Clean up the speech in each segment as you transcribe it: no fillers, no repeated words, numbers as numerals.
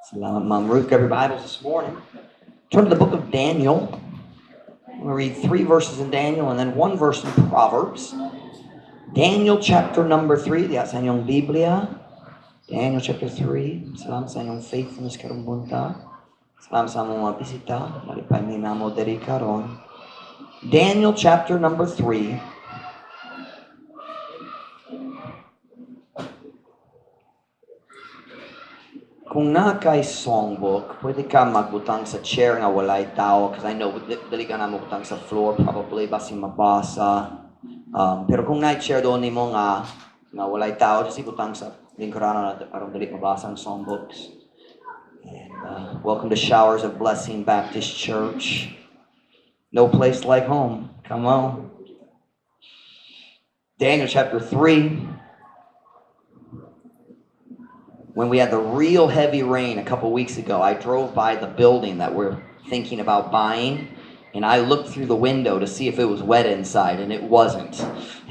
Salamat, Mom Ruth. Grab your Bibles this morning. Turn to the book of Daniel. I'm going to read 3 verses in Daniel and then 1 verse in Proverbs. Daniel chapter number 3. Diya sa inyong Biblia. Daniel chapter 3. Salamat sa inyong faithfulness karong bunta. Salamat sa mga bisita. Malipay ni namo diri karon. Daniel chapter number 3. Kung nakay songbook, pwede ka magbutang sa chair nga walay tao. Because I know, dali ka na magbutang sa floor, probably basi mabasa. Pero kung na-chair doon ni mo nga walay tao, kasi butang sa lingkuran na parang dali mabasa ang songbooks. And welcome to Showers of Blessing Baptist Church. No place like home. Come on. Daniel chapter 3. When we had the real heavy rain a couple weeks ago, I drove by the building that we're thinking about buying, and I looked through the window to see if it was wet inside, and it wasn't.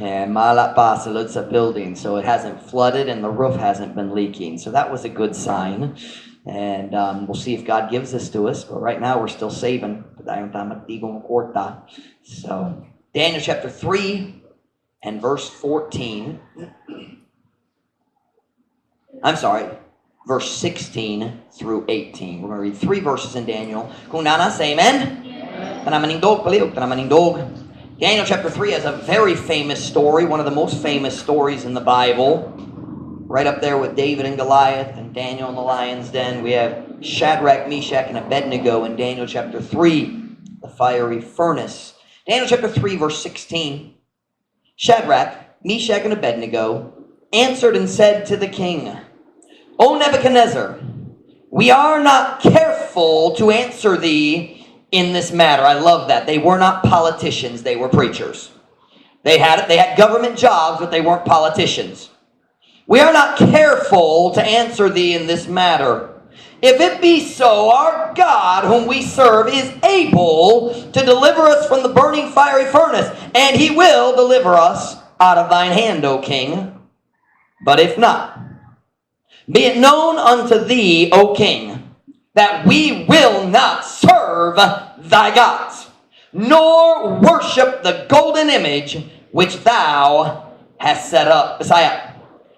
And mala pa sa building, so it hasn't flooded and the roof hasn't been leaking. So that was a good sign. And we'll see if God gives this to us. But right now we're still saving. So Daniel chapter 3 and verse 14. I'm sorry, verse 16 through 18. We're going to read 3 verses in Daniel. Kung nana, say amen. Tanamanindog, paliog, tanamanindog. Daniel chapter 3 has a very famous story, one of the most famous stories in the Bible. Right up there with David and Goliath and Daniel in the lion's den. We have Shadrach, Meshach, and Abednego in Daniel chapter 3, the fiery furnace. Daniel chapter 3, verse 16. Shadrach, Meshach, and Abednego answered and said to the king, O Nebuchadnezzar, we are not careful to answer thee in this matter. I love that. They were not politicians, they were preachers. They had government jobs, but they weren't politicians. We are not careful to answer thee in this matter. If it be so, our God, whom we serve, is able to deliver us from the burning fiery furnace, and he will deliver us out of thine hand, O king. But if not, be it known unto thee, O king, that we will not serve thy gods, nor worship the golden image which thou hast set up. Bisaya,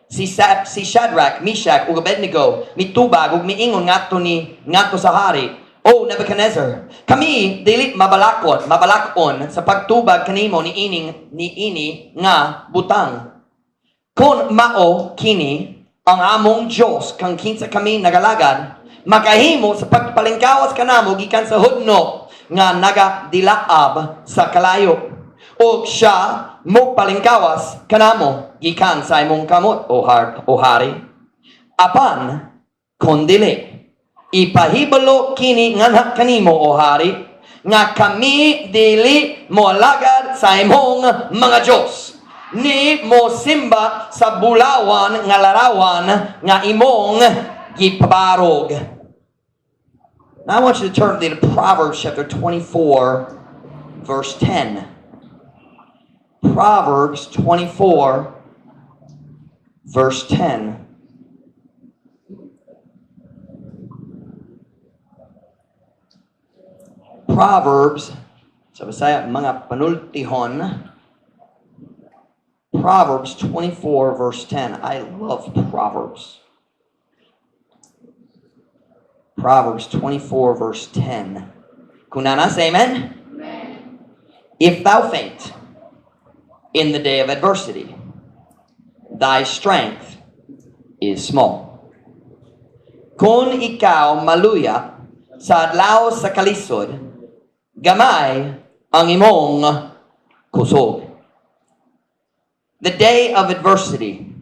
si Shadrach, Meshach, ug Abednego, mitubag ug miingon ngadto sa hari, O Nebuchadnezzar, kami dili mabalakon sa pagtubag kanimo niini nga butang. Kung mao kini ang among Diyos kang kinsa kami nagalagad, makahimo sa pagpalingkawas kanamo gikan sa hudno nga nagadilaab sa kalayo. O siya mo palingkawas kanamo gikan sa imong kamot, o hari. Apan kondili ipahibalo kini nganha kanimo, o hari, nga kami dili mo alagad sa imong mga Diyos, ni mo simba sa bulawan nga larawan nga imong gipabarog. Now I want you to turn to Proverbs chapter 24, verse 10. Proverbs 24, verse 10. Proverbs, sa Bisaya, mga panultihon. Proverbs 24, verse 10. I love Proverbs. Proverbs 24, verse 10. Kunana, say amen? Amen. If thou faint in the day of adversity, thy strength is small. Kung ikaw maluya sa adlaw sa kalisod, gamay ang imong kusog. The day of adversity.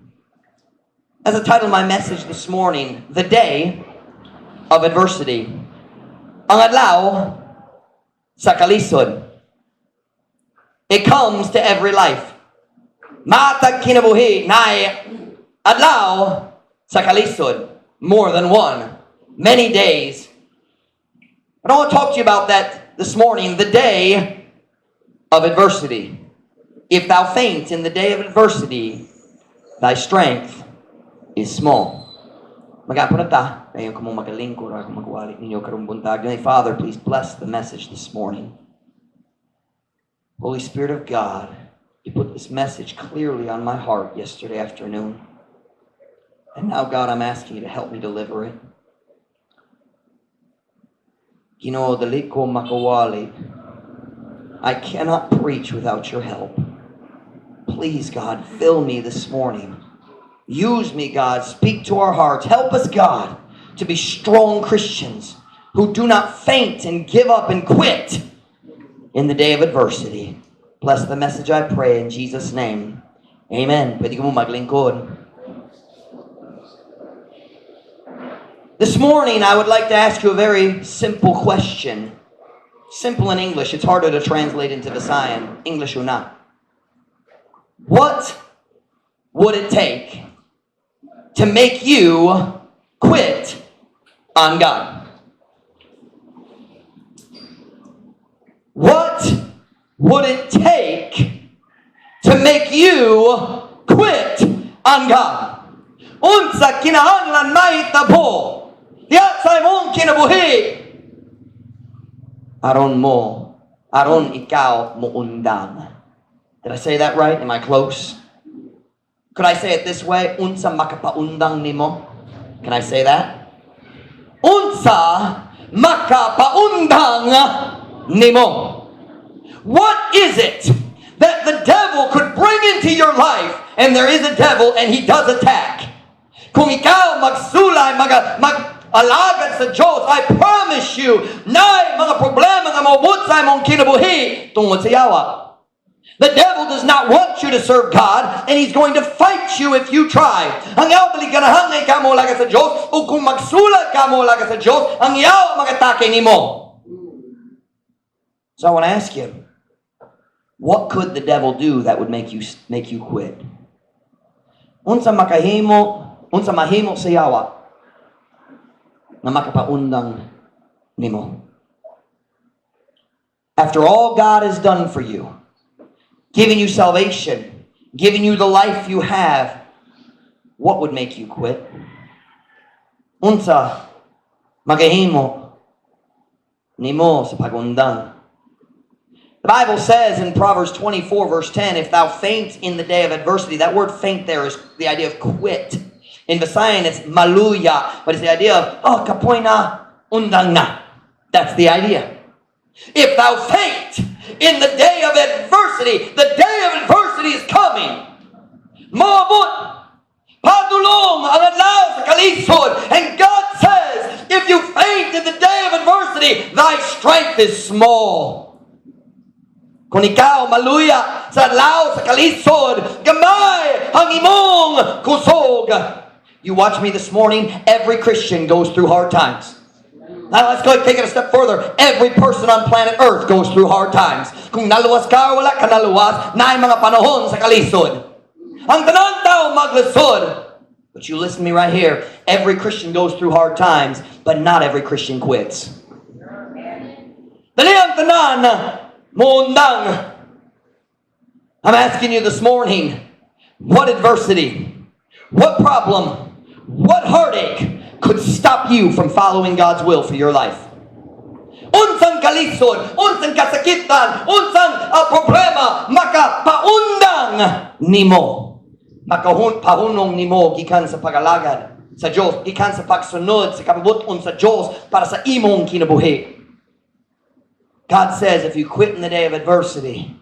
As I titled my message this morning, the day of adversity. Ang adlaw sa kalisod. It comes to every life. Matag kinabuhi na adlaw sa kalisod. More than one. Many days. And I want to talk to you about that this morning. The day of adversity. If thou faint in the day of adversity, thy strength is small. Magapunata, kayo kung magalingkod or kung magwali ninyo karong buntag. Father, please bless the message this morning. Holy Spirit of God, you put this message clearly on my heart yesterday afternoon. And now, God, I'm asking you to help me deliver it. Ginoo, dali ko makawali. I cannot preach without your help. Please, God, fill me this morning. Use me, God. Speak to our hearts. Help us, God, to be strong Christians who do not faint and give up and quit in the day of adversity. Bless the message, I pray, in Jesus' name. Amen. Pwede ko mo maglingkod. This morning, I would like to ask you a very simple question. Simple in English. It's harder to translate into Visayan. English or not. What would it take to make you quit on God? What would it take to make you quit on God? Unsa kinahanglan mahitabo diya sa imong kinabuhi aron ikaw mo undang. Did I say that right? Am I close? Could I say it this way? Unsa makapaundang nimo? Can I say that? Unsa makapaundang nimo? What is it that the devil could bring into your life? And there is a devil and he does attack. Kung ikaw magsulay, mag-alagad sa Diyos, I promise you, na mga problema nga maubot sa imong kinabuhi tungod sa yawa. The devil does not want you to serve God, and he's going to fight you if you try. Ang yawa baliganahan nga ikaw mo laga sa Diyos, o kung magsulat ka mo laga sa Diyos, ang yawa mag-atake nimo. So I want to ask you, what could the devil do that would make you quit? Unsa mahimo sa yawa na makapaundang nimo. After all God has done for you, giving you salvation, giving you the life you have, what would make you quit? Unsa magahimo nimo sa pagundang. The Bible says in Proverbs 24 verse 10, if thou faint in the day of adversity, that word faint there is the idea of quit. In Visayan, it's maluya, but it's the idea of, kapoy na, undang na. That's the idea. If thou faint in the day of adversity, the day of adversity is coming. Moabot, padulong, ang adlaw sa kalisod. And God says, if you faint in the day of adversity, thy strength is small. Kung ikaw maluya sa adlaw sa kalisod, gamay ang imong kusog. You watch me this morning, every Christian goes through hard times. Now let's go take it a step further. Every person on planet Earth goes through hard times. Kung naluwas ka o wala ka naluwas, na mga panahon sa kalisod. Ang tanan tao maglisod. But you listen to me right here. Every Christian goes through hard times, but not every Christian quits. Dali ang tanan muundang. I'm asking you this morning, what adversity, what problem, what heartache could stop you from following God's will for your life? Unsang kalisod, unsang kasakitan, unsang problema makapaundang nimo. Makahunong nimo gikan sa pagalagad sa Diyos, gikan sa pagsunod sa kabubuton sa Diyos para sa imong kinabuhi. God says if you quit in the day of adversity,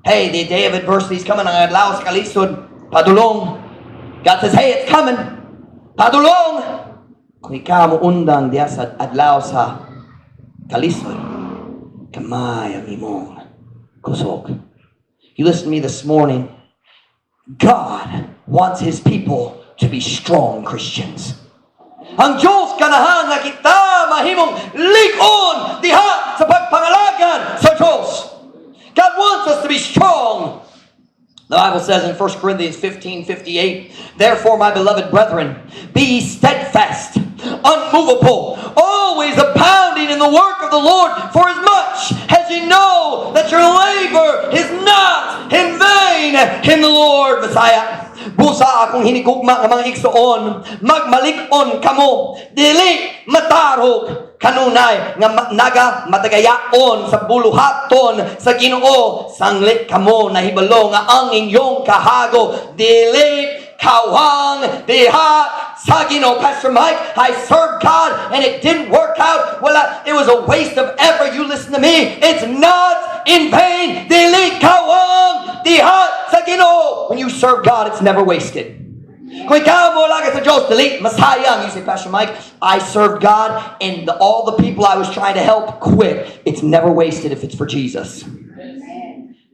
hey, the day of adversity is coming. Ang adlaw sa kalisod, padulong. God says, hey, it's coming. Padulong. Kung ikaw mo undang diya sa adlaw sa kalisod, kamay ang imong kusog. You listen to me this morning. God wants His people to be strong Christians. Ang Diyos ganahan nga kita mahimong ligon diha sa pagpangalagan sa Diyos. God wants us to be strong. The Bible says in 1 Corinthians 15:58, therefore, my beloved brethren, be ye steadfast, unmovable, always abounding in the work of the Lord, for as much as ye know that your labor is not in vain in the Lord. Messiah. Busa akong hinigugma nga mga igsoon, magmalig-on kamo, dili matarog kanunay nga naga matagayaon sa buluhaton sa Ginoo, sanglit kamo nahibalo nga ang inyong kahago dili kawang diha sa Ginoo. Pastor Mike, I served God and it didn't work out. Well, it was a waste of effort. You listen to me. It's not in vain. Dili kawang diha sa Ginoo. When you serve God, it's never wasted. Kung ikaw mo lagi sa Diyos, dili masayang. You say, Pastor Mike, I served God and all the people I was trying to help quit. It's never wasted if it's for Jesus.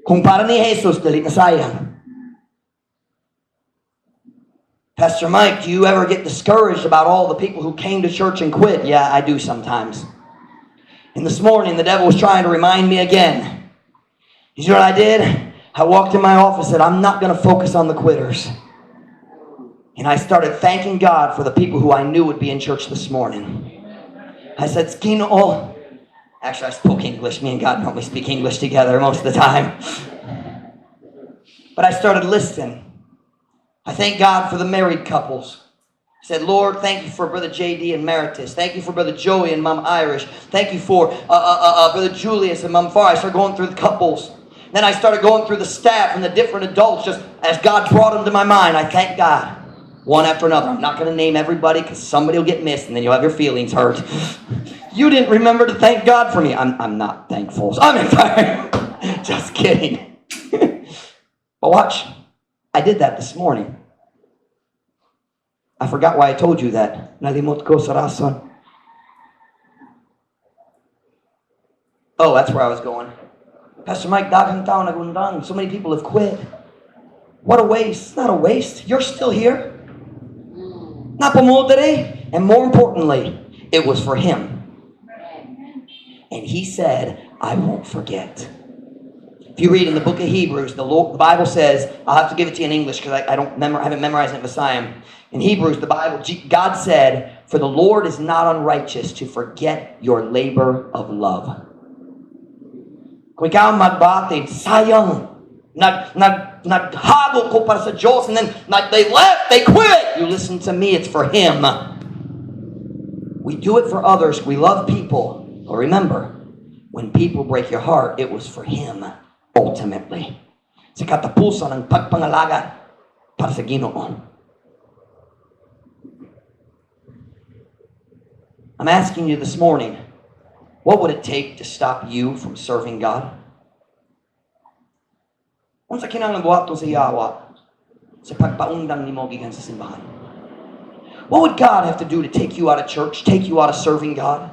Kung para ni Jesus, dili masayang. Pastor Mike, do you ever get discouraged about all the people who came to church and quit? Yeah, I do sometimes. And this morning, the devil was trying to remind me again. You know what I did? I walked in my office and said, I'm not going to focus on the quitters. And I started thanking God for the people who I knew would be in church this morning. I said, Ginoo. Actually, I spoke English. Me and God normally speak English together most of the time. But I started listening. I thank God for the married couples. I said, Lord, thank you for Brother J.D. and Meritus. Thank you for Brother Joey and Mom Irish. Thank you for Brother Julius and Mom Farr. I started going through the couples. Then I started going through the staff and the different adults just as God brought them to my mind. I thank God. One after another. I'm not going to name everybody because somebody will get missed and then you'll have your feelings hurt. You didn't remember to thank God for me. I'm not thankful. Just kidding. But watch. I did that this morning. I forgot why I told you that. Nalimot ko sa rason. Oh, that's where I was going. Pastor Mike, daghang tao nagundang. So many people have quit. What a waste. It's not a waste. You're still here. Napamodere. And more importantly, it was for him. And he said, I won't forget. If you read in the book of Hebrews, the Bible says, I'll have to give it to you in English because I haven't memorized it in Messiah. In Hebrews, the Bible, God said, for the Lord is not unrighteous to forget your labor of love. Kung ikaw magbatid, sayang, naghago ko para sa Diyos, and then they left, they quit. You listen to me, it's for Him. We do it for others, we love people. But remember, when people break your heart, it was for Him. Ultimately, sa katapusan ng pagpangalaga para sa Ginoo. I'm asking you this morning, what would it take to stop you from serving God? Unsa kinahanglan buhaton sa yawa sa pagpaundang nimo gikan sa simbahan? What would God have to do to take you out of church, take you out of serving God?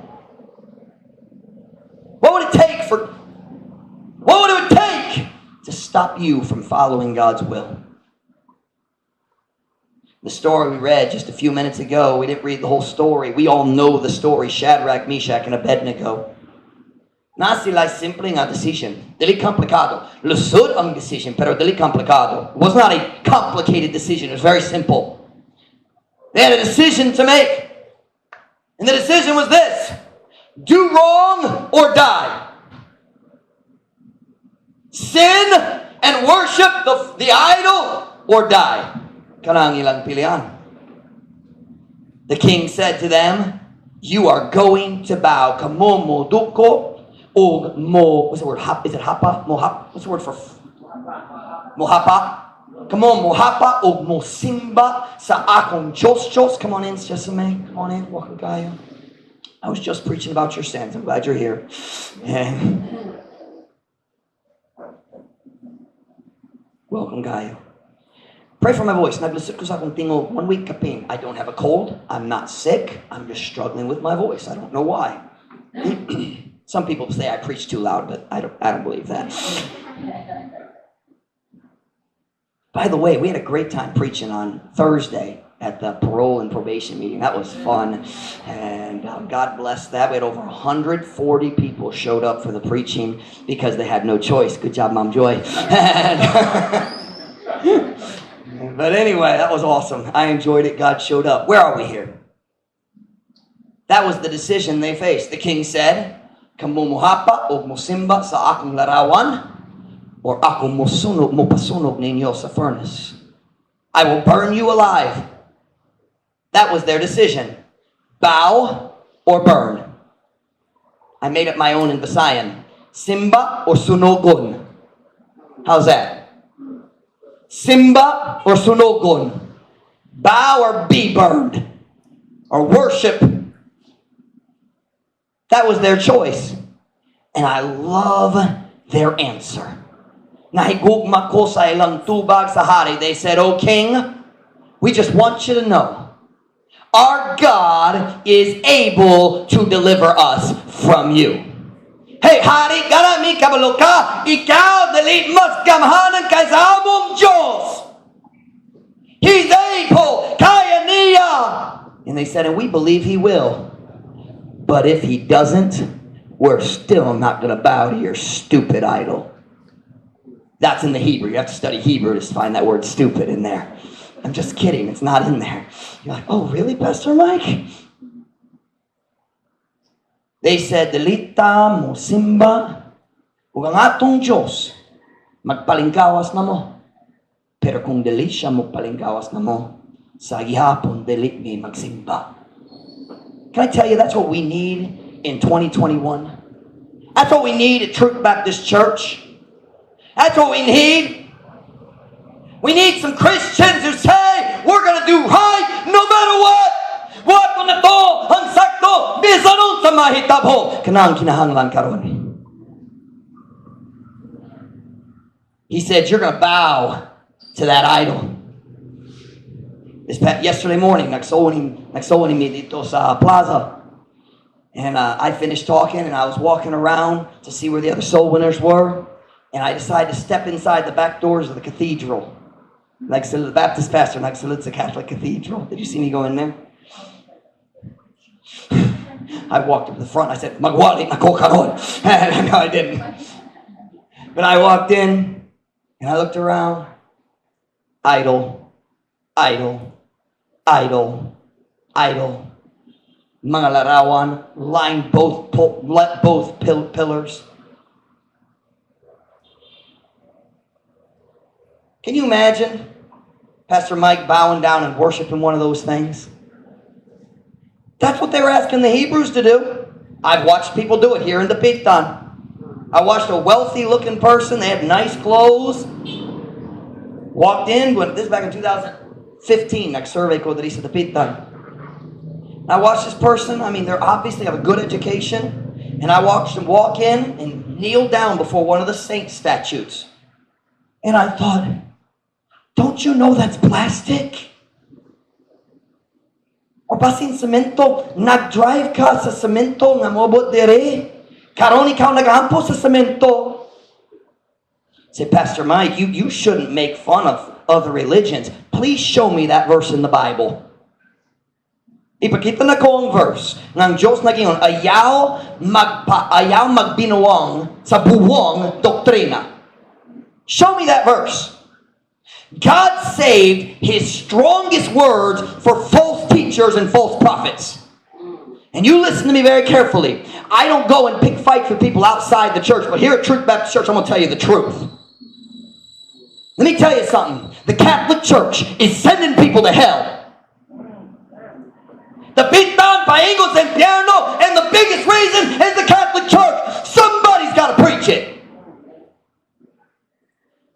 What would it take to stop you from following God's will? The story we read just a few minutes ago, we didn't read the whole story. We all know the story, Shadrach, Meshach, and Abednego. Na sila simple nga decision. Dili komplikado. Lusod ang decision, pero dili komplikado. It was not a complicated decision. It was very simple. They had a decision to make. And the decision was this. Do wrong or die. Sin and worship the idol or die. Kanang ilang pilihan. The king said to them, you are going to bow. Kamo mo duko o mo, what's the word? Is it hapa? Mohap? What's the word for? Mohapa. Kamo mohapa o mo simba sa akong Diyos. Come on in, Sesame. Come on in. Welcome, Gaia. I was just preaching about your sins. I'm glad you're here. And welcome, Gaia. Pray for my voice. Naglusot ko sa akong tingog 1 week kapin. I don't have a cold. I'm not sick. I'm just struggling with my voice. I don't know why. Some people say I preach too loud, but I don't believe that. By the way, we had a great time preaching on Thursday at the parole and probation meeting. That was fun. And God bless that. We had over 140 people showed up for the preaching because they had no choice. Good job, Mom Joy. But anyway, that was awesome. I enjoyed it. God showed up. Where are we here? That was the decision they faced. The king said, Kamumuhapa o musimba sa akong larawan or akong mopasunog ninyo sa furnace. I will burn you alive. That was their decision. Bow or burn. I made up my own in Visayan. Simba or sunogon. How's that? Simba or sunogon. Bow or be burned. Or worship. That was their choice. And I love their answer. Nahigugma ko sa ilang tubag sa hari. They said, "O king, we just want you to know, our God is able to deliver us from you." Hey, hari, karami kabalo ka, ikaw dali mas gamhanan kay sa among Diyos. He's able, kaya niya. And they said, and we believe he will. But if he doesn't, we're still not going to bow to your stupid idol. That's in the Hebrew. You have to study Hebrew to find that word stupid in there. I'm just kidding. It's not in there. You're like, oh, really, Pastor Mike? They said, "Delita mo simba, ug ang atong Diyos, magpalingkawas na mo. Pero kung dili siya mo palingkawas na mo, sa gihapon, dili mi magsimba." Can I tell you, that's what we need in 2021? That's what we need at Truth Baptist Church. That's what we need. We need some Christians who say, we're going to do right no matter what. What mo na to, ang sakto, bisanong sa mahitabo. Kanang kinahanglan karon. He said, you're going to bow to that idol. Yesterday morning, nagsoon me dito sa plaza. And I finished talking and I was walking around to see where the other soul winners were. And I decided to step inside the back doors of the cathedral. Like the Baptist pastor, like it's a Catholic cathedral. Did you see me go in there? I walked up to the front. I said, "Magwali na ko karon." No, I didn't. But I walked in and I looked around. Idol, idol, idol, idol. Mga larawan lined both pillars. Can you imagine Pastor Mike bowing down and worshiping one of those things? That's what they were asking the Hebrews to do. I've watched people do it here in the Pitan. I watched a wealthy looking person. They had nice clothes. Walked in, this is back in 2015, next survey code that he said the Pitan. I watched this person. I mean, they obviously have a good education. And I watched them walk in and kneel down before one of the saint statues. And I thought, don't you know that's plastic? O basin semento, nag-drive ka sa semento nga mobot dire. Karon ikaw nagahampo sa semento. Say, Pastor Mike, you shouldn't make fun of other religions. Please show me that verse in the Bible. Ipakita na ko ang verse ng Diyos na gingon, ayaw magbinuwang sa buwang doktrina. Show me that verse. God saved his strongest words for false teachers and false prophets. And you listen to me very carefully. I don't go and pick fights with people outside the church, but here at Truth Baptist Church, I'm going to tell you the truth. Let me tell you something. The Catholic Church is sending people to hell. The Pitan, Paingos, and Pierno, and the biggest reason is the Catholic Church. Somebody's got to preach it.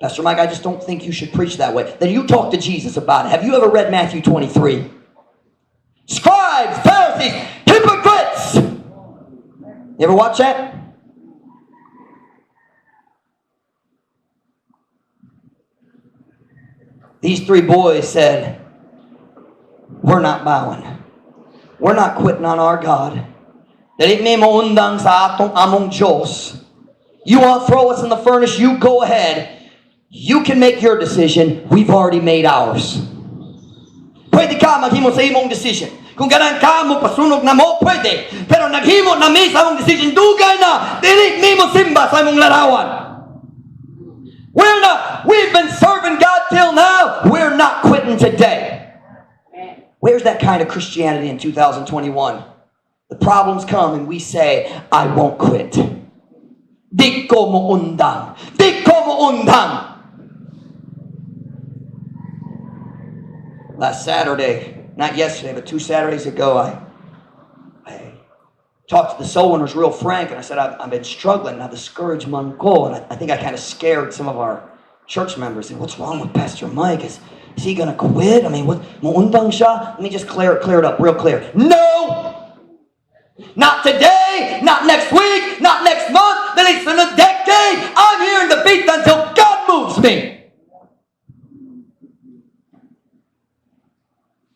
Pastor Mike, I just don't think you should preach that way. Then you talk to Jesus about it. Have you ever read Matthew 23? Scribes, Pharisees, hypocrites. You ever watch that? These three boys said, we're not bowing. We're not quitting on our God. Dili may maundang sa atong among Diyos. You want to throw us in the furnace? You go ahead. You can make your decision. We've already made ours. Pwede ka maghimo sa imong decision. Kung ganan ka mo pasunog na mo, pwede. Pero naghimo na mi sa imong decision, dugay na. Dili mi mo simba sa imong larawan. We've been serving God till now. We're not quitting today. Where's that kind of Christianity in 2021? The problems come and we say, I won't quit. Di ko mo undang. Di ko mo undang. Last Saturday, not yesterday, but 2 Saturdays ago, I talked to the soul winners real frank, and I said, I've been struggling, na discouraged man ko, and I think I kind of scared some of our church members. And what's wrong with Pastor Mike? Is he going to quit? I mean, what? Maundang siya? Let me just clear it up real clear. No! Not today, not next week, not next month, not least in a decade. I'm here in the beat until God moves me.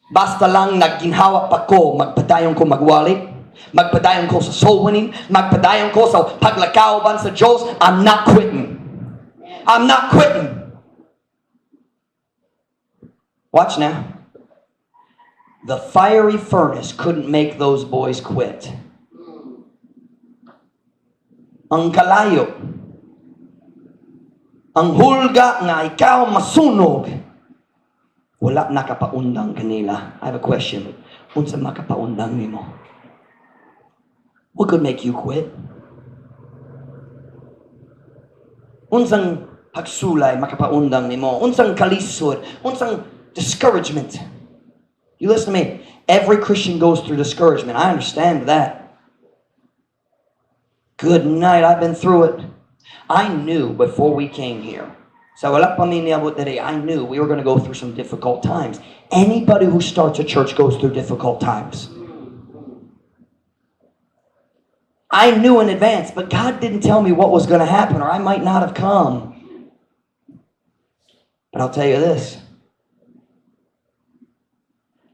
Basta lang nagginhawa pa ko, magpadayon ko magwali, magpadayon ko sa soul winning, magpadayon ko sa paglakawan sa Diyos. I'm not quitting. I'm not quitting. Watch now. The fiery furnace couldn't make those boys quit. Ang kalayo, ang hulga nga ikaw masunog, wala nakapaundang kanila. I have a question. Unsa makapaundang nimo? What could make you quit? Unsang pagsulay makapaundang nimo? Unsang kalisod? Unsang discouragement? You listen to me. Every Christian goes through discouragement. I understand that. Good night. I've been through it. I knew before we came here. So I knew we were going to go through some difficult times. Anybody who starts a church goes through difficult times. I knew in advance, but God didn't tell me what was going to happen, or I might not have come. But I'll tell you this.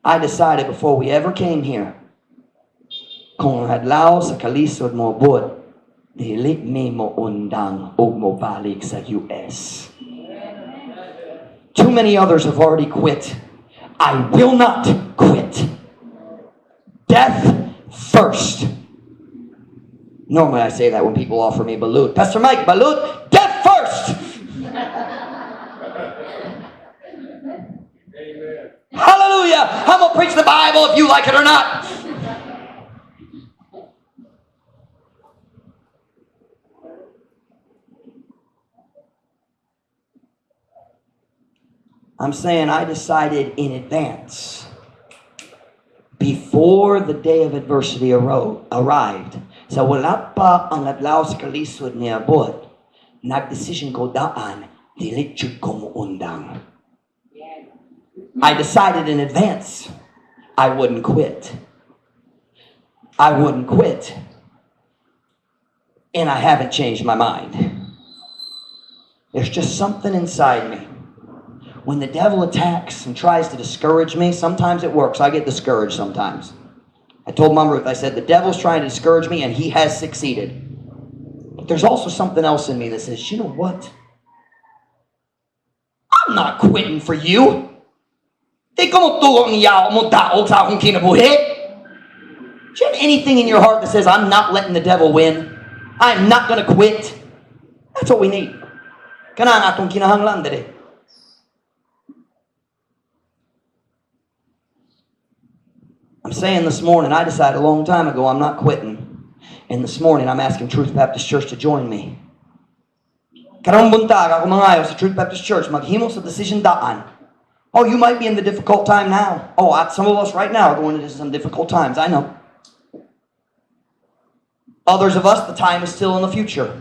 I decided before we ever came here, kung hadlaw sa kalisod mo bud, dili mi mo undang o mo balik sa US. Too many others have already quit. I will not quit. Death first. Normally I say that when people offer me balut. Pastor Mike, balut, death first. Amen. Hallelujah. I'm going to preach the Bible if you like it or not. I'm saying I decided in advance, before the day of adversity arrived. Sa wala pa ang adlaw sa kalisod ni abot, nagdesisyon ko daan, dili jud ko muundang. I decided in advance I wouldn't quit. I wouldn't quit. And I haven't changed my mind. There's just something inside me. When the devil attacks and tries to discourage me, sometimes it works. I get discouraged sometimes. I told Mom Ruth, I said, the devil's trying to discourage me and he has succeeded. But there's also something else in me that says, you know what? I'm not quitting for you. Di ko mo tuwang yaw mo daog sa akong kinabuhi. Do you have anything in your heart that says, I'm not letting the devil win? I'm not going to quit? That's what we need. Kana ang atong kinahanglan dere. I'm saying this morning, I decided a long time ago I'm not quitting. And this morning I'm asking Truth Baptist Church to join me. Karong buntag ako mangayo sa Truth Baptist Church, maghimo sa decision daan. Oh, you might be in the difficult time now. Oh, some of us right now are going into some difficult times. I know. Others of us, the time is still in the future.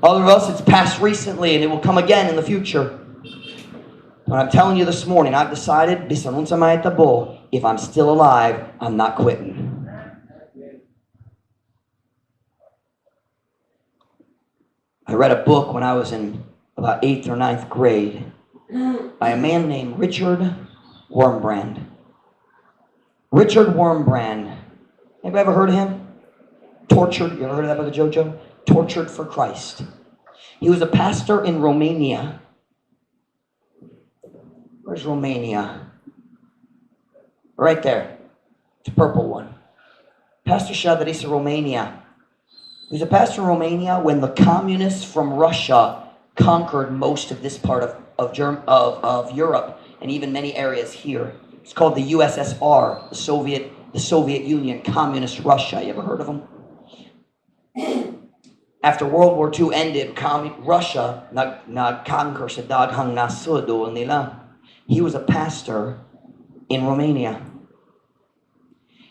Others of us, it's passed recently and it will come again in the future. But I'm telling you this morning, I've decided, bisan unsa may tabo, if I'm still alive, I'm not quitting. I read a book when I was in about 8th or 9th grade by a man named Richard Wurmbrand. Richard Wurmbrand. Anybody ever heard of him? Tortured. You ever heard of that by the JoJo? Tortured for Christ. He was a pastor in Romania. Where's Romania? Right there. It's a purple one. Pastor Shadrisa, Romania. He was a pastor in Romania when the communists from Russia conquered most of this part of Europe and even many areas here. It's called the USSR, the Soviet Union, Communist Russia. You ever heard of them? After World War II ended, Russia nag-conquer sa daghang nasod nila. He was a pastor in Romania.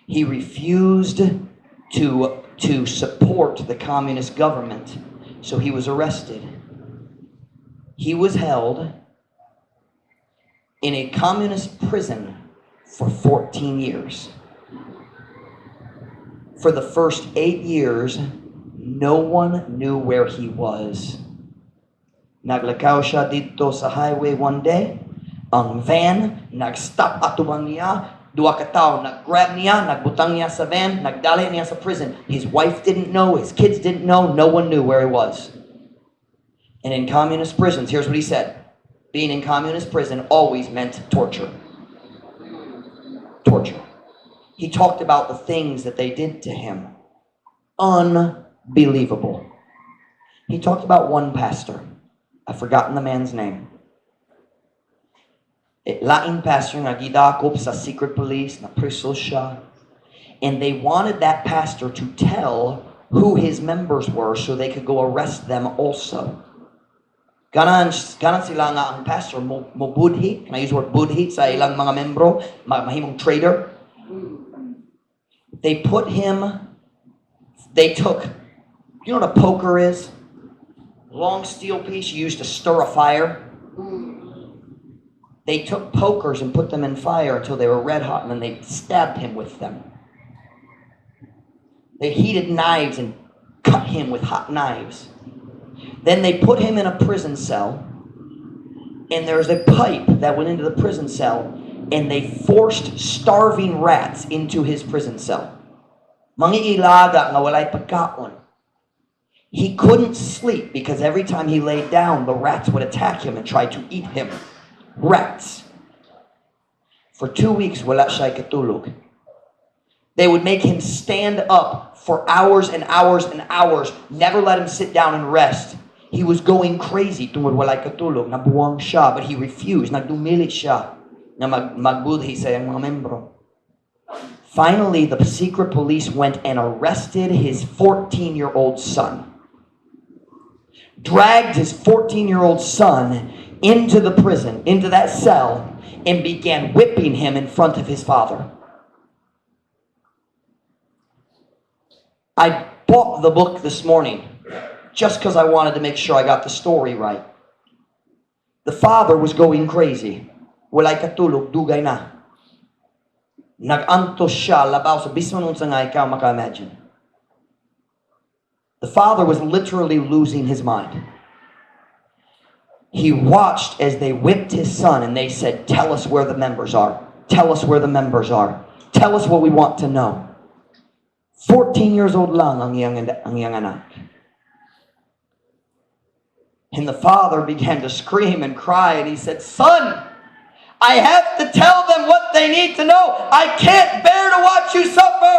He refused to support the communist government, so he was arrested. He was held in a communist prison for 14 years. For the first 8 years, no one knew where he was. Naglakaw siya dito sa highway one day. Ang van, nag-stop atuban niya. Dua ka tao, nag-grab niya, nagbutang niya sa van, nagdali niya sa prison. His wife didn't know, his kids didn't know, no one knew where he was. And in communist prisons, here's what he said. Being in communist prison always meant torture. Torture. He talked about the things that they did to him. Unbelievable. He talked about one pastor. I've forgotten the man's name. Laing pastor nga gidakop sa secret police, na preso siya. And they wanted that pastor to tell who his members were so they could go arrest them also. Ganan sila nga ang pastor mo budhi. Can I use the word budhi sa ilang mga membro? Mahimong traitor. They took, you know what a poker is? Long steel piece used to stir a fire. They took pokers and put them in fire until they were red hot, and then they stabbed him with them. They heated knives and cut him with hot knives. Then they put him in a prison cell, and there's a pipe that went into the prison cell, and they forced starving rats into his prison cell. Mangiilaga nga walay pagkaon. He couldn't sleep because every time he laid down, the rats would attack him and try to eat him. Rats. For 2 weeks, wala siya katulog. They would make him stand up for hours and hours and hours, never let him sit down and rest. He was going crazy tungod walay katulog, nabuwang siya, but he refused. Nagdumilit siya na magbudhi sa iyang mga membro. Finally, the secret police went and arrested his 14-year-old son. Dragged his 14-year-old son into the prison, into that cell, and began whipping him in front of his father. I bought the book this morning just because I wanted to make sure I got the story right. The father was going crazy. Walay katulog, dugay na. Nag-antos siya, labaw sa bisman unsa nga ikaw maka-imagine. The father was literally losing his mind. He watched as they whipped his son, and they said, "Tell us where the members are. Tell us where the members are. Tell us what we want to know." 14 years old lang ang iyang anak. And the father began to scream and cry, and he said, "Son, I have to tell them what they need to know. I can't bear to watch you suffer.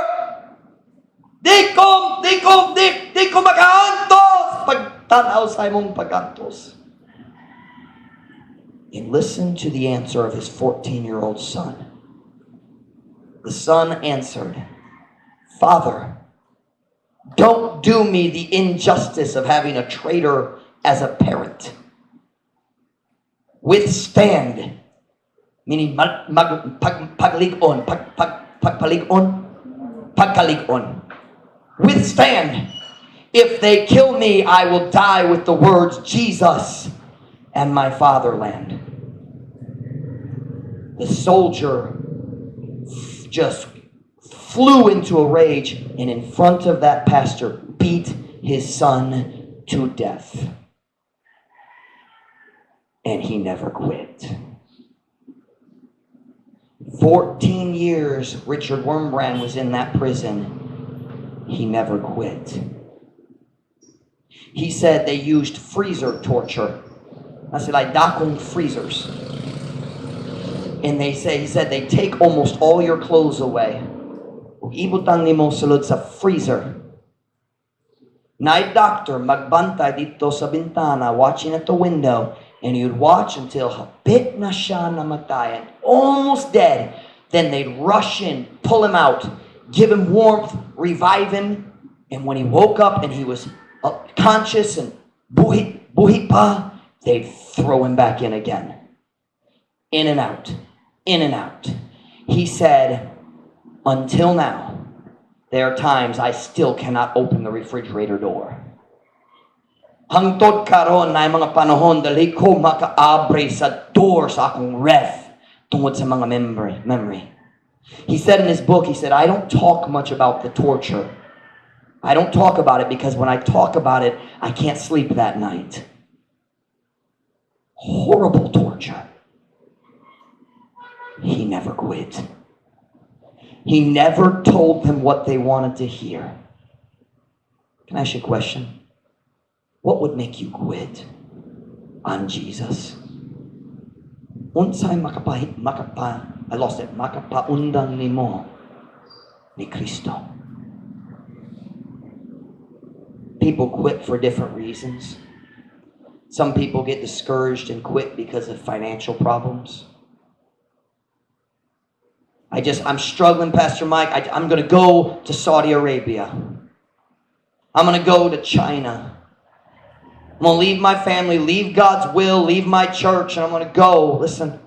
Di ko makaantos pagtanaw sa imong pagantos." And listen to the answer of his 14-year-old son. The son answered, "Father, don't do me the injustice of having a traitor as a parent. Withstand," meaning pagkaligon. Withstand. If they kill me, I will die with the words Jesus and my fatherland. The soldier just flew into a rage, and in front of that pastor beat his son to death. And he never quit. 14 years Richard Wurmbrand was in that prison. He never quit. He said they used freezer torture. I said, like dakong freezers. And he said they take almost all your clothes away. Ibutang nimo sulod sa freezer. Night doctor magbantay dito sa bintana, watching at the window, and he would watch until hapit na siya namatayan, almost dead. Then they'd rush in, pull him out, give him warmth, revive him, and when he woke up and he was conscious and buhi pa, they'd throw him back in again. in and out, in and out. He said, until now, there are times I still cannot open the refrigerator door. Hangtod karon na mga panahon dali ko makaabre sa door sa akong ref tungod sa mga memory. He said in his book, he said, I don't talk much about the torture. I don't talk about it because when I talk about it, I can't sleep that night. Horrible torture. He never quit. He never told them what they wanted to hear. Can I ask you a question? What would make you quit on Jesus? Unsay makapaundang nimo ni Kristo. People quit for different reasons. Some people get discouraged and quit because of financial problems. I'm struggling, Pastor Mike. I'm going to go to Saudi Arabia. I'm going to go to China. I'm going to leave my family, leave God's will, leave my church, and I'm going to go. Listen.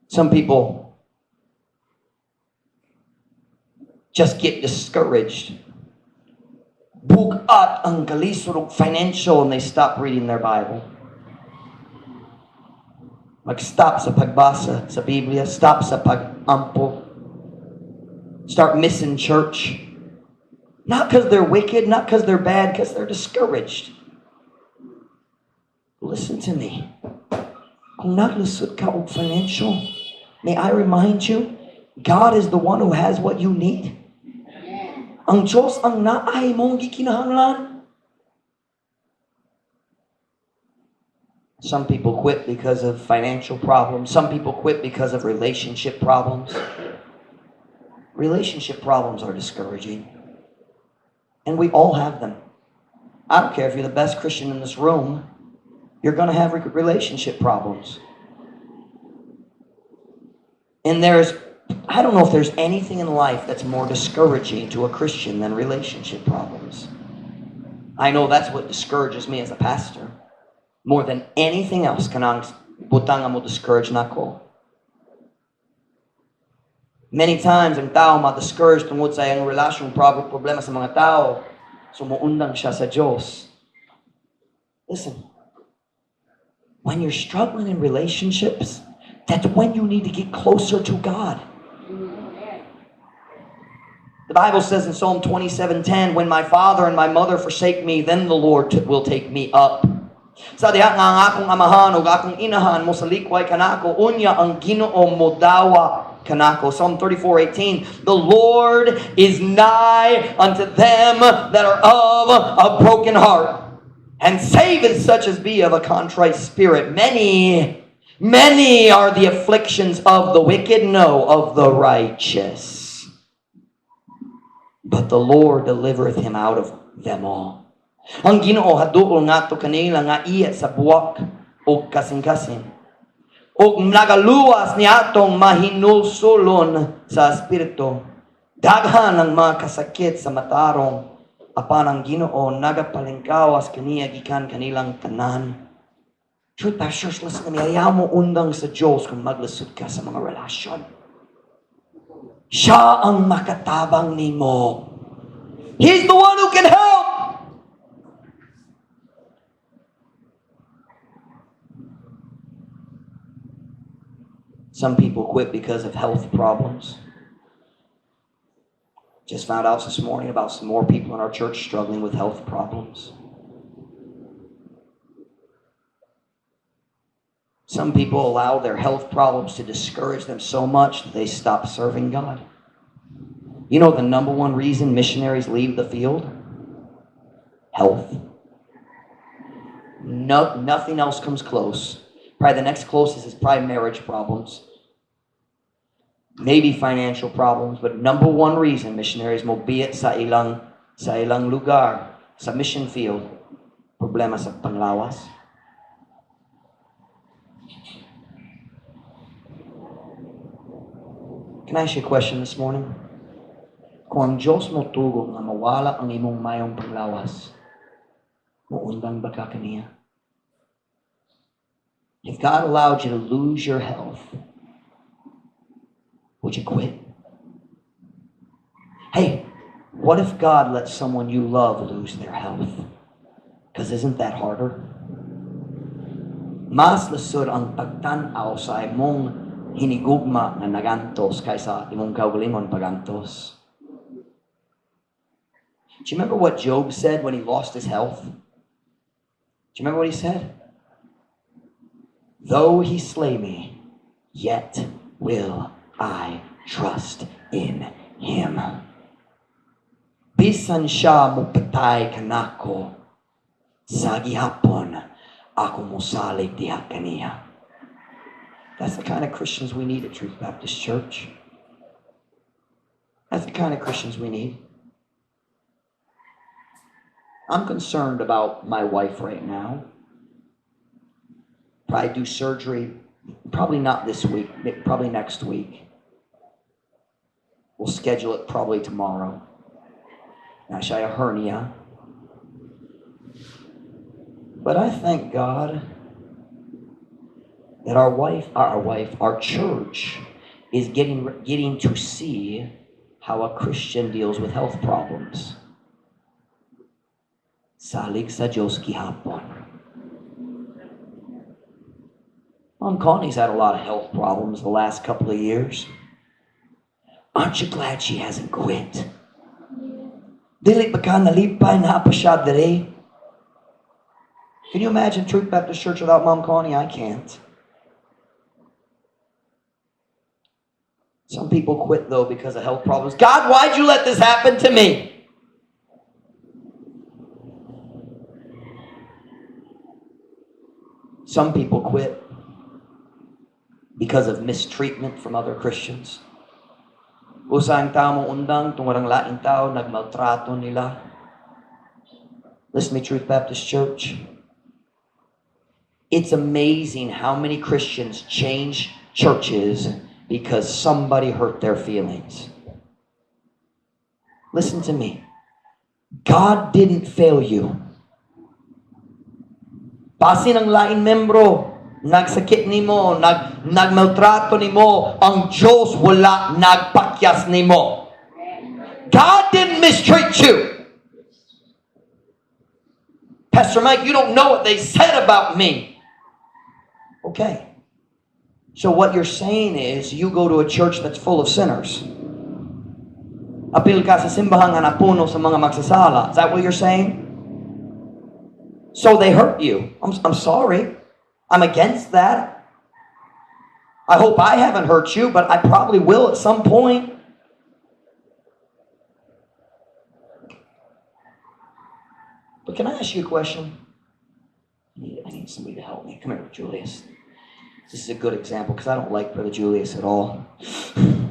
Some people just get discouraged. Bugat ang kalisurog financial, and they stop reading their Bible. Mag-stop sa pagbasa sa Biblia, stop sa pag-ampo. Start missing church. Not because they're wicked, not because they're bad, because they're discouraged. Listen to me. Kung naglusot ka og financial, may I remind you, God is the one who has what you need. Ang Diyos ang naay mong gikinahanglan. Some people quit because of financial problems. Some people quit because of relationship problems. Relationship problems are discouraging. And we all have them. I don't care if you're the best Christian in this room, you're going to have relationship problems. And I don't know if there's anything in life that's more discouraging to a Christian than relationship problems. I know that's what discourages me as a pastor. More than anything else, kanang butang mo discourage na ko. Many times, ang tao ma-discourage tungod sa iyang relasyon, problema sa mga tao. Sumuundang siya sa Diyos. Listen, when you're struggling in relationships, that's when you need to get closer to God. The Bible says in Psalm 27:10, when my father and my mother forsake me, then the Lord will take me up. Sa diha nga ang akong amahan ug akong inahan mo sa likway kanako, unya ang Ginoo mo dawa kanako. Psalm 34:18, the Lord is nigh unto them that are of a broken heart, and saveth such as be of a contrite spirit. Many are the afflictions of the wicked, no, of the righteous. But the Lord delivereth him out of them all. Ang Ginoo haduol ngadto kanila nga iya sa buwak o kasing-kasing. O nagaluwas ni atong mahinulsulon sa espiritu. Daghan ang mga kasakit sa matarong. Apan ang Ginoo nagapalingkawas kaniya gikan kanilang tanan. Truth pastors, listen to me. Ayaw mo undang sa Diyos kung maglusod ka sa mga relasyon. Siya ang makatabang nimo. He's the one who can help. Some people quit because of health problems. Just found out this morning about some more people in our church struggling with health problems. Some people allow their health problems to discourage them so much that they stop serving God. You know the number one reason missionaries leave the field? Health. Nothing else comes close. Probably the next closest is probably marriage problems. Maybe financial problems, but number one reason missionaries mo biyat sa ilang lugar, sa mission field, problema sa panglawas. Can I ask you a question this morning? Kung ang Diyos mo tugo nga mawala ang imong mayong panglawas, Muundang ba ka kaniya? If God allowed you to lose your health, would you quit? Hey, what if God lets someone you love lose their health? Because isn't that harder? Mas lusod ang pagtanaw sa imong hinigugma na nagantos kaysa imong kaugalingon pagantos. Do you remember what Job said when he lost his health? Do you remember what he said? Though he slay me, yet will I trust in him. Bisan siya mupatay kanako, sa gihapon ako musalig diha kaniya. That's the kind of Christians we need at Truth Baptist Church. That's the kind of Christians we need. I'm concerned about my wife right now. Probably do surgery, probably not this week, probably next week. We'll schedule it probably tomorrow. Now she had a hernia. But I thank God that our church is getting to see how a Christian deals with health problems. Salig sa Diyos gihapon. Mom Connie's had a lot of health problems the last couple of years. Aren't you glad she hasn't quit? Dili pa ka nalipay na pa siya dere. Can you imagine Truth Baptist Church without Mom Connie? I can't. Some people quit though because of health problems. God, why'd you let this happen to me? Some people quit because of mistreatment from other Christians. Usang tao mo undang, tungwarang laing tao, nagmaltrato nila. Listen to me, Truth Baptist Church. It's amazing how many Christians change churches because somebody hurt their feelings. Listen to me. God didn't fail you. Basin ang lain membro, nagsakit nimo, nagmaltrato nimo, ang Diyos wala nagpakyas nimo. God didn't mistreat you. Pastor Mike, you don't know what they said about me. Okay. So what you're saying is you go to a church that's full of sinners. Apil ka sa simbahang hanapuno sa mga magsasala. Is that what you're saying? So they hurt you. I'm sorry. I'm against that. I hope I haven't hurt you, but I probably will at some point. But can I ask you a question? I need somebody to help me. Come here, Julius. This is a good example because I don't like Brother Julius at all.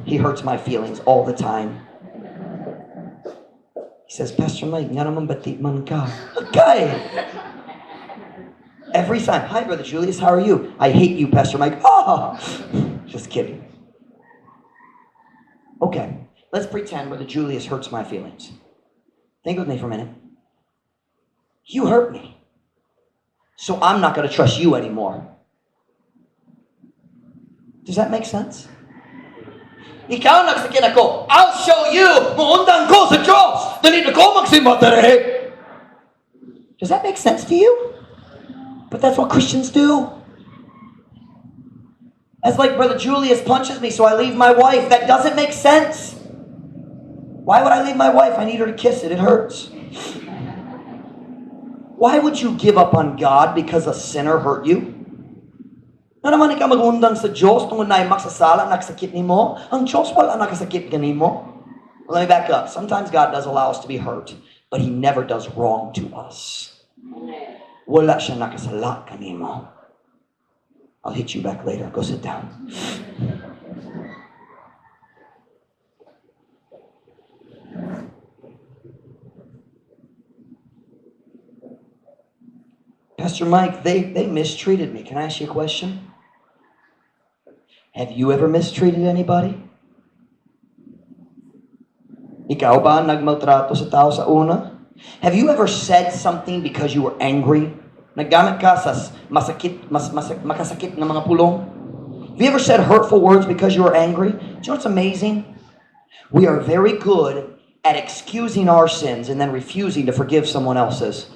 He hurts my feelings all the time. He says, Pastor Mike, nga naman batit man ka. Okay. Every time. Hi, Brother Julius. How are you? I hate you, Pastor Mike. Oh, just kidding. Okay. Let's pretend Brother Julius hurts my feelings. Think with me for a minute. You hurt me. So I'm not going to trust you anymore. Does that make sense? Ikaw nagsakit ako. I'll show you. Muundang ko sa Diyos. Dali na ko magsimba dere. Does that make sense to you? But that's what Christians do. That's like Brother Julius punches me, so I leave my wife. That doesn't make sense. Why would I leave my wife? I need her to kiss it. It hurts. Why would you give up on God because a sinner hurt you? Na naman ikaw magundang sa Diyos tungod na magsasala, nagsakit nimo. Ang Diyos wala nakasakit ganimo. Well, let me back up. Sometimes God does allow us to be hurt, but He never does wrong to us. Wala siya nakasala kanimo. I'll hit you back later. Go sit down. Pastor Mike, they mistreated me. Can I ask you a question? Have you ever mistreated anybody? Ikaw ba nagmaltrato sa tao sa una? Have you ever said something because you were angry? Naggamit ka sa makasakit na mga pulong? Have you ever said hurtful words because you were angry? Do you know what's amazing? We are very good at excusing our sins and then refusing to forgive someone else's.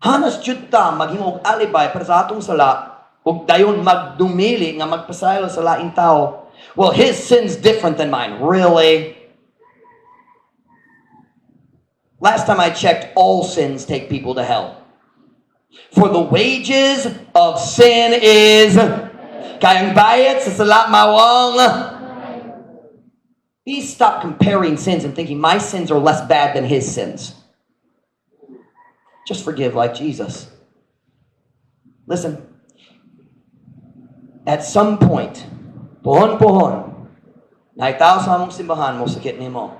Hanas jud ta maghimog alibay para sa atong sala ug dayon magdumili nga magpasaylo sa laing tao. Well, his sin's different than mine. Really? Last time I checked, all sins take people to hell. For the wages of sin is kayang bayad sa sala mawang. Please stop comparing sins and thinking my sins are less bad than his sins. Just forgive like Jesus. Listen. At some point, pohon, naitaw sa among simbahan mo sakit nimo.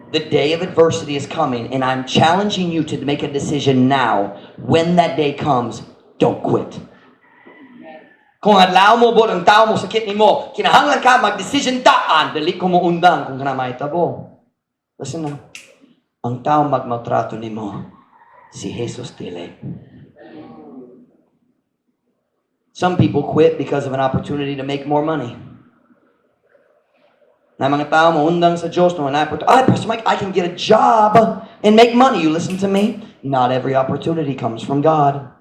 The day of adversity is coming, and I'm challenging you to make a decision now. When that day comes, don't quit. Kung adlaw mo bod ang tao mo sakit nimo, kinahanglan ka mag-decision daan, dili ko mo undang kung kana mahitabo. Listen na. Ang tao magmaltrato nimo, si Jesus dili. Some people quit because of an opportunity to make more money. Na mga tao mo undang sa Diyos no, Pastor Mike, I can get a job and make money. You listen to me? Not every opportunity comes from God.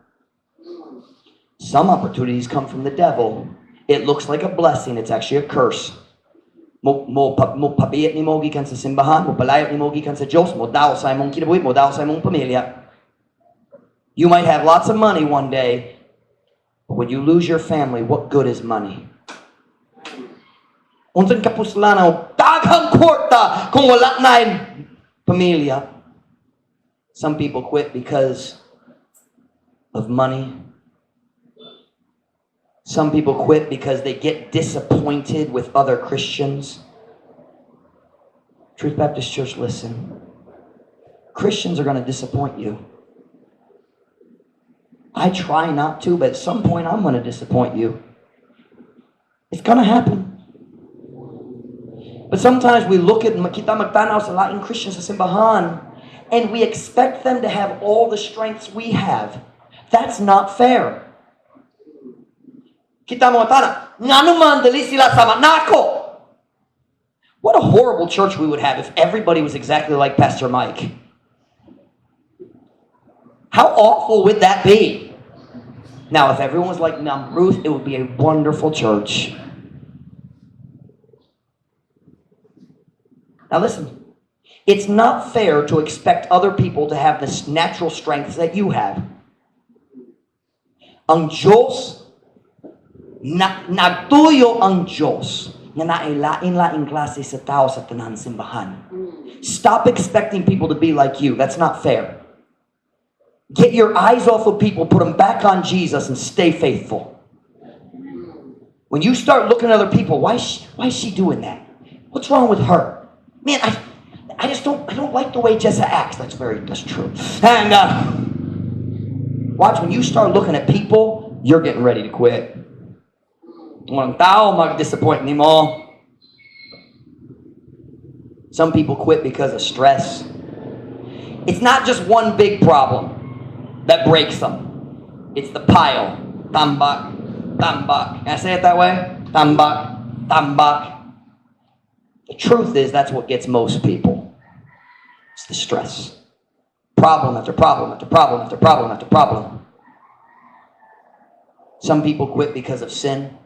Some opportunities come from the devil. It looks like a blessing. It's actually a curse. Mo pabiyat ni mo gikan sa simbahan, mo palayot ni mo gikan sa Diyos, mo daw sa imong kinabuhi, mo daw sa imong pamilya. You might have lots of money one day, but when you lose your family, what good is money? Unsan kapuslanaw, daghang kwarta kung wala na yung pamilya. Some people quit because of money. Some people quit because they get disappointed with other Christians. Truth Baptist Church, listen. Christians are going to disappoint you. I try not to, but at some point I'm going to disappoint you. It's going to happen. But sometimes we look at kita magtanaw sa laing Christians sa simbahan and we expect them to have all the strengths we have. That's not fair. Kita mo tana, nganuman dali sila sama nako. What a horrible church we would have if everybody was exactly like Pastor Mike. How awful would that be? Now, if everyone was like Ruth, it would be a wonderful church. Now listen, it's not fair to expect other people to have this natural strengths that you have. Ang Diyos, nagtuyo ang Diyos na nailain-laing klase sa tao sa tanan simbahan. Stop expecting people to be like you. That's not fair. Get your eyes off of people, put them back on Jesus, and stay faithful. When you start looking at other people, why is she doing that? What's wrong with her? Man, I don't like the way Jessa acts. That's true. And watch, when you start looking at people, you're getting ready to quit. Walang tao mag-disappoint ni mo. Some people quit because of stress. It's not just one big problem that breaks them. It's the pile. Tambak, tambak. Can I say it that way? Tambak, tambak. The truth is, that's what gets most people. It's the stress. Problem after problem after problem after problem after problem. Some people quit because of sin.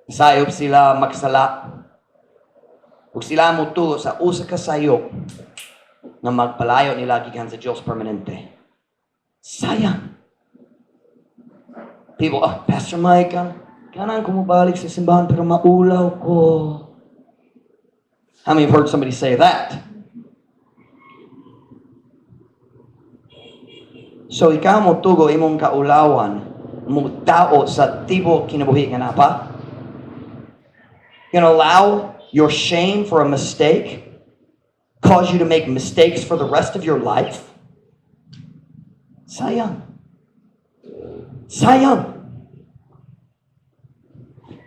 Sayop sila magsala. Huwag sila mutulo sa usa ka sayop na magpalayo nila gikan sa Diyos permanente. Sayang. People, Pastor Mike, kanang kumubalik sa simbahan pero maulaw ko. How many have heard somebody say that? So ikaw mo tugo imong kaulawan mo tao sa tibo kinabuhi nga napa? You gonna allow your shame for a mistake cause you to make mistakes for the rest of your life? Sayang. Sayang.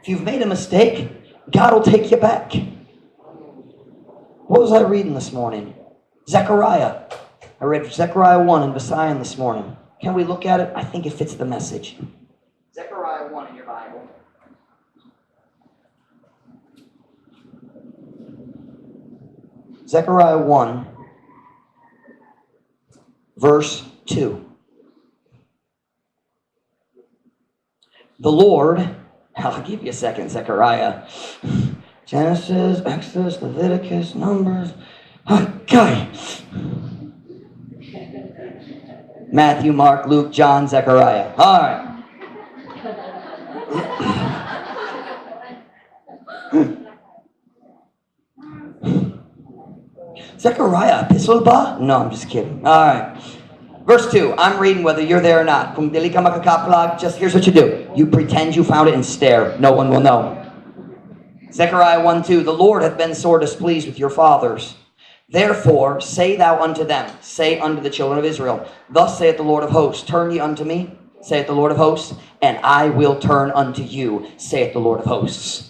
If you've made a mistake, God will take you back. What was I reading this morning? Zechariah. I read Zechariah 1 in Visayan this morning. Can we look at it? I think it fits the message. Zechariah 1 in your Bible. Zechariah 1, verse 2. The Lord, I'll give you a second, Zechariah. Genesis, Exodus, Leviticus, Numbers. Okay. Matthew, Mark, Luke, John, Zechariah. All right. Zechariah, epistle ba? No, I'm just kidding. All right. Verse 2. I'm reading whether you're there or not. Kung dili ka makakaplag, just here's what you do. You pretend you found it and stare. No one will know. Zechariah 1:2. The Lord hath been sore displeased with your fathers. Therefore, say thou unto them, say unto the children of Israel, thus saith the Lord of hosts, turn ye unto me, saith the Lord of hosts, and I will turn unto you, saith the Lord of hosts.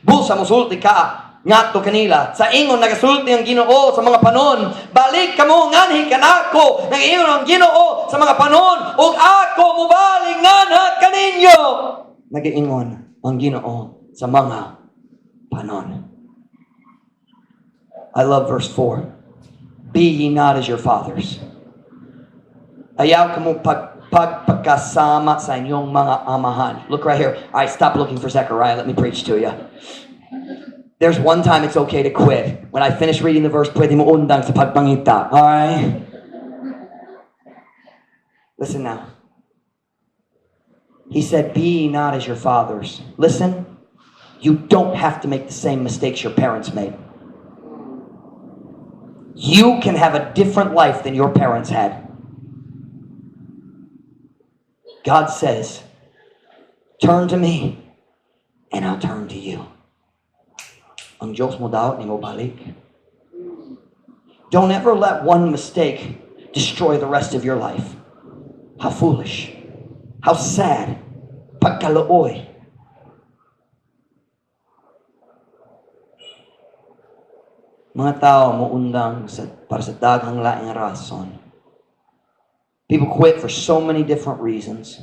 Busa musulti ka, ngadto kanila, sa ingon nagasulti ang Ginoo sa mga panon, balik kamo nganhi kanako, nag-ingon ang Ginoo sa mga panon, ug ako mubaling nganhat kaninyo. Nag-ingon ang Ginoo sa mga panon. I love verse 4. Be ye not as your fathers. Ayaw kamo pagkasama sa inyong mga amahan. Look right here. All right, stop looking for Zechariah. Let me preach to you. There's one time it's okay to quit. When I finish reading the verse, pwede mo undang sa pagpangita. All right? Listen now. He said, be ye not as your fathers. Listen, you don't have to make the same mistakes your parents made. You can have a different life than your parents had. God says, turn to me, and I'll turn to you. Ang Diyos mo daw, ni mo balik. Don't ever let one mistake destroy the rest of your life. How foolish. How sad. Pagkalooy. Mga tao mo undang para sa daghang laing rason. People quit for so many different reasons.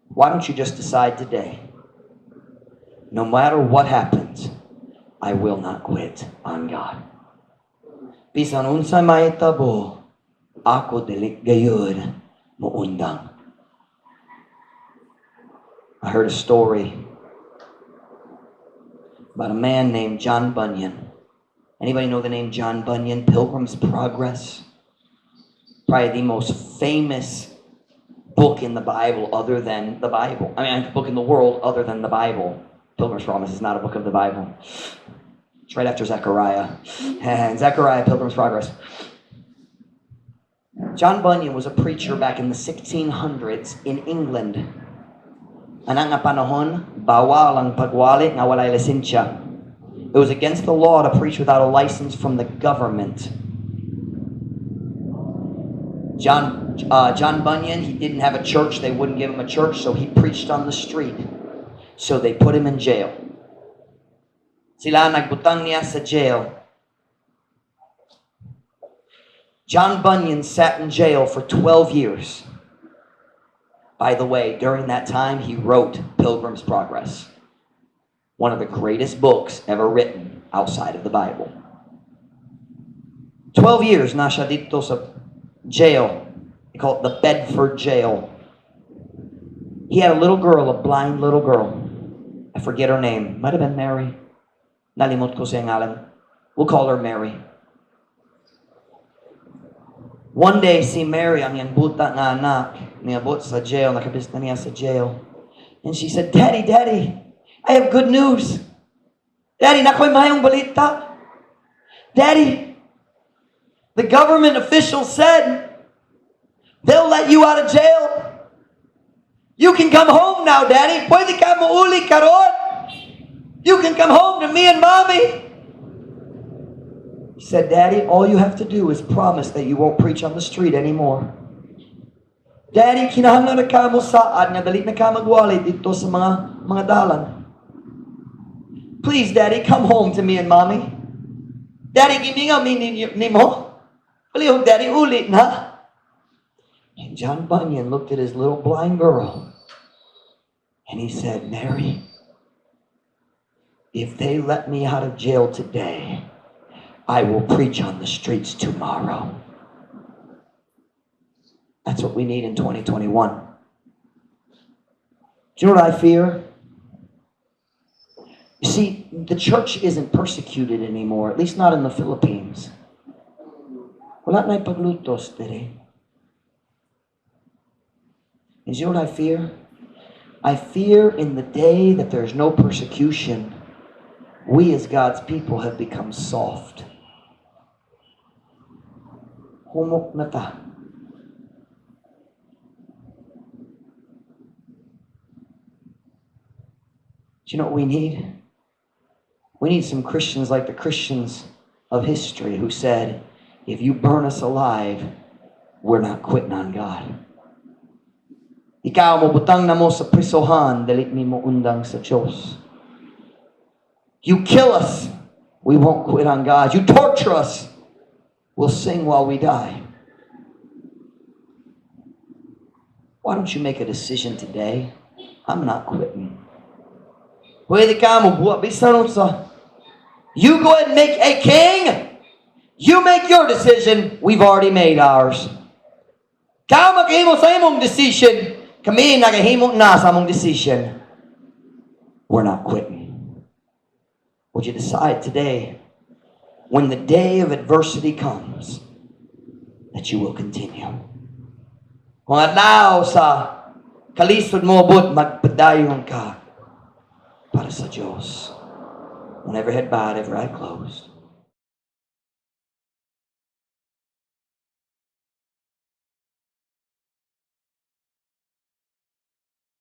Why don't you just decide today, no matter what happens, I will not quit on God. Bisan unsay mahitabo, ako dili gayud mo undang. I heard a story about a man named John Bunyan. Anybody know the name John Bunyan? Pilgrim's Progress. Probably the most famous book in the Bible other than the Bible. I mean, book in the world other than the Bible. Pilgrim's Progress is not a book of the Bible. It's right after Zechariah. And Zechariah, Pilgrim's Progress. John Bunyan was a preacher back in the 1600s in England. Anang nga panahon, bawal ang pagwali nga walay lisensya. It was against the law to preach without a license from the government. John Bunyan, he didn't have a church. They wouldn't give him a church, so he preached on the street. So they put him in jail. Sila nagbutang niya sa jail. John Bunyan sat in jail for 12 years. By the way, during that time, he wrote Pilgrim's Progress. One of the greatest books ever written outside of the Bible. 12 years na siya dito sa jail. They call it the Bedford jail. He had a little girl, a blind little girl. I forget her name. Might have been Mary. Nalimot ko siyang ngalan. We'll call her Mary. One day, si Mary, ang iyang buta nga anak, niabot sa jail, nakabista niya sa jail. And she said, Daddy, Daddy, I have good news. Daddy, nakoy mayong balita. Daddy, the government officials said they'll let you out of jail. You can come home now, Daddy. Pwede ka muuli karon. You can come home to me and Mommy. He said, Daddy, all you have to do is promise that you won't preach on the street anymore. Daddy, kinahanglan na ka mo saad nga dali na ka magwali dito sa mga dalan. Please, Daddy, come home to me and Mommy. Daddy, gimingaw mi nimo. Palihog daddy ulit na. And John Bunyan looked at his little blind girl and he said, Mary, if they let me out of jail today, I will preach on the streets tomorrow. That's what we need in 2021. Do you know what I fear? You see, the church isn't persecuted anymore, at least not in the Philippines. Wala na ipaglutos today. And you know what I fear? I fear in the day that there's no persecution, we as God's people have become soft. Humok na ta. Do you know what we need? We need some Christians like the Christians of history who said, if you burn us alive, we're not quitting on God. Ikaw mo butang na mo sa prisohan, dalit mi mo undang sa Diyos. You kill us, we won't quit on God. You torture us, we'll sing while we die. Why don't you make a decision today? I'm not quitting. Pwede ka mo buwa bisan sa. You go ahead and make a king. You make your decision. We've already made ours. Kau maghimo sa imong decision. Kami nagahimo na sa among decision. We're not quitting. Would you decide today, when the day of adversity comes, that you will continue? Kung adlaw sa kalisod mo bud magpadayon ka para sa Diyos. Whenever head bowed, every eye closed.